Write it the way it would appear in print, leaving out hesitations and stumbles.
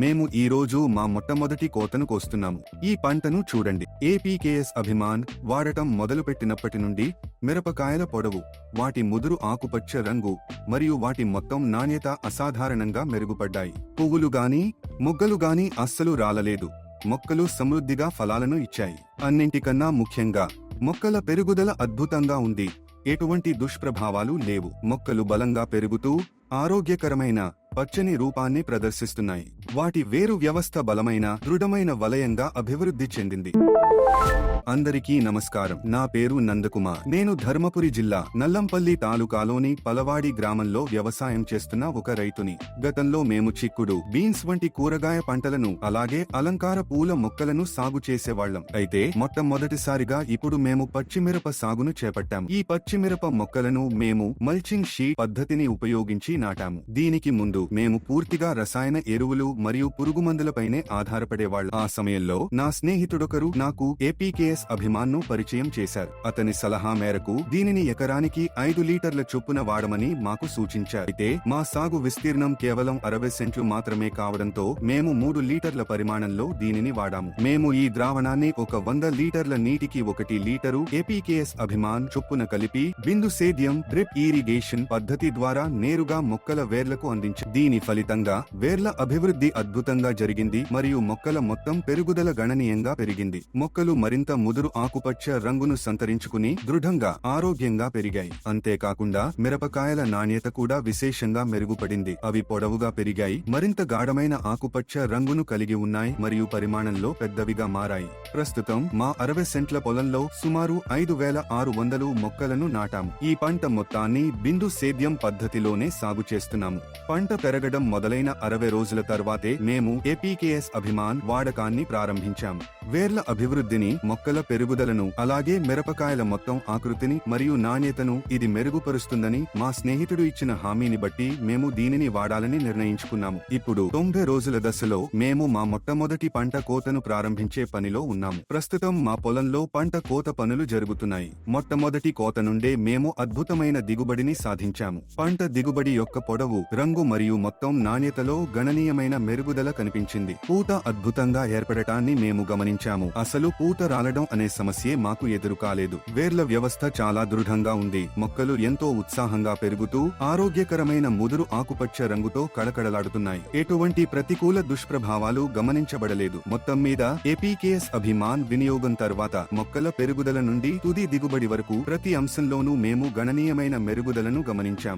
మేము ఈ రోజు మా మొట్టమొదటి కోతను కోస్తున్నాము. ఈ పంటను చూడండి. ఏపీకేఎస్ అభిమాన్ వాడటం మొదలుపెట్టినప్పటి నుండి మిరపకాయల పొడవు, వాటి ముదురు ఆకుపచ్చ రంగు మరియు వాటి మొత్తం నాణ్యత అసాధారణంగా మెరుగుపడ్డాయి. పువ్వులు గాని మొగ్గలు గాని అస్సలు రాలలేదు. మొక్కలు సమృద్ధిగా ఫలాలను ఇచ్చాయి. అన్నింటికన్నా ముఖ్యంగా మొక్కల పెరుగుదల అద్భుతంగా ఉంది. ఎటువంటి దుష్ప్రభావాలు లేవు. మొక్కలు బలంగా పెరుగుతూ ఆరోగ్యకరమైన పచ్చని రూపాన్ని ప్రదర్శిస్తున్నాయి. వాటి వేరు వ్యవస్థ బలమైన దృఢమైన వలయంగా అభివృద్ధి చెందింది. అందరికీ నమస్కారం. నా పేరు నందకుమార్. నేను ధర్మపురి జిల్లా నల్లంపల్లి తాలూకాలోని పలవాడి గ్రామంలో వ్యవసాయం చేస్తున్న ఒక రైతుని. గతంలో మేము చిక్కుడు, బీన్స్ వంటి కూరగాయ పంటలను అలాగే అలంకార పూల మొక్కలను సాగు చేసేవాళ్లం. అయితే మొట్టమొదటిసారిగా ఇప్పుడు మేము పచ్చిమిరప సాగును చేపట్టాం. ఈ పచ్చిమిరప మొక్కలను మేము మల్చింగ్ షీట్ పద్ధతిని ఉపయోగించి నాటాము. దీనికి ముందు మేము పూర్తిగా రసాయన ఎరువులు మరియు పురుగుమందులపైనే ఆధారపడేవాళ్లం. ఆ సమయంలో నా స్నేహితుడొకరు నాకు ఏపీకేఎస్ అభిమాన్ ను పరిచయం చేశారు. అతని సలహా మేరకు దీనిని ఎకరానికి 5 లీటర్ల చొప్పున వాడమని మాకు సూచించారు. అయితే మా సాగు విస్తీర్ణం కేవలం 60 సెంట్లు మాత్రమే కావడంతో మేము 3 లీటర్ల పరిమాణంలో దీనిని వాడాము. మేము ఈ ద్రావణాన్ని ఒక 100 లీటర్ల నీటికి 1 లీటరు ఏపీకేఎస్ అభిమాన్ చొప్పున కలిపి బిందు సేద్యం డ్రిప్ ఇరిగేషన్ పద్ధతి ద్వారా నేరుగా మొక్కల వేర్లకు అందించాం. దీని ఫలితంగా వేర్ల అభివృద్ధి అద్భుతంగా జరిగింది మరియు మొక్కల మొత్తం పెరుగుదల గణనీయంగా పెరిగింది. మొక్కలు మరింత ముదురు ఆకుపచ్చ రంగును సంతరించుకుని దృఢంగా ఆరోగ్యంగా పెరిగాయి. అంతేకాకుండా మిరపకాయల నాణ్యత కూడా విశేషంగా మెరుగుపడింది. అవి పొడవుగా పెరిగాయి, మరింత గాఢమైన ఆకుపచ్చ రంగును కలిగి ఉన్నాయి మరియు పరిమాణంలో పెద్దవిగా మారాయి. ప్రస్తుతం మా 60 సెంట్ల పొలంలో సుమారు 5600 మొక్కలను నాటాము. ఈ పంట మొత్తాన్ని బిందు సేద్యం పద్ధతిలోనే సాగు చేస్తున్నాము. పంట పెరగడం మొదలైన 60 రోజుల తర్వాతే మేము ఏపీకేఎస్ అభిమాన్ వాడకాన్ని ప్రారంభించాము. వేర్ల అభివృద్ధిని, మొక్కల పెరుగుదలను అలాగే మిరపకాయల మొత్తం ఆకృతిని మరియు నాణ్యతను ఇది మెరుగుపరుస్తుందని మా స్నేహితుడు ఇచ్చిన హామీని బట్టి మేము దీనిని వాడాలని నిర్ణయించుకున్నాము. ఇప్పుడు 90 రోజుల దశలో మేము మా మొట్టమొదటి పంట కోతను ప్రారంభించే పనిలో ఉన్నాము. ప్రస్తుతం మా పొలంలో పంట కోత పనులు జరుగుతున్నాయి. మొట్టమొదటి కోత నుండే మేము అద్భుతమైన దిగుబడిని సాధించాము. పంట దిగుబడి యొక్క పొడవు, రంగు మరియు మొత్తం నాణ్యతలో గణనీయమైన మెరుగుదల కనిపించింది. పూత అద్భుతంగా ఏర్పడటాన్ని మేము గమనించాము. అసలు పూత రాలడం అనే సమస్యే మాకు ఎదురు కాలేదు. వేర్ల వ్యవస్థ చాలా దృఢంగా ఉంది. మొక్కలు ఎంతో ఉత్సాహంగా పెరుగుతూ ఆరోగ్యకరమైన ముదురు ఆకుపచ్చ రంగుతో కళకళలాడుతున్నాయి. ఎటువంటి ప్రతికూల దుష్ప్రభావాలు గమనించబడలేదు. మొత్తం మీద ఏపీకేఎస్ అభిమాన్ వినియోగం తర్వాత మొక్కల పెరుగుదల నుండి తుది దిగుబడి వరకు ప్రతి అంశంలోనూ మేము గణనీయమైన మెరుగుదలను గమనించాము.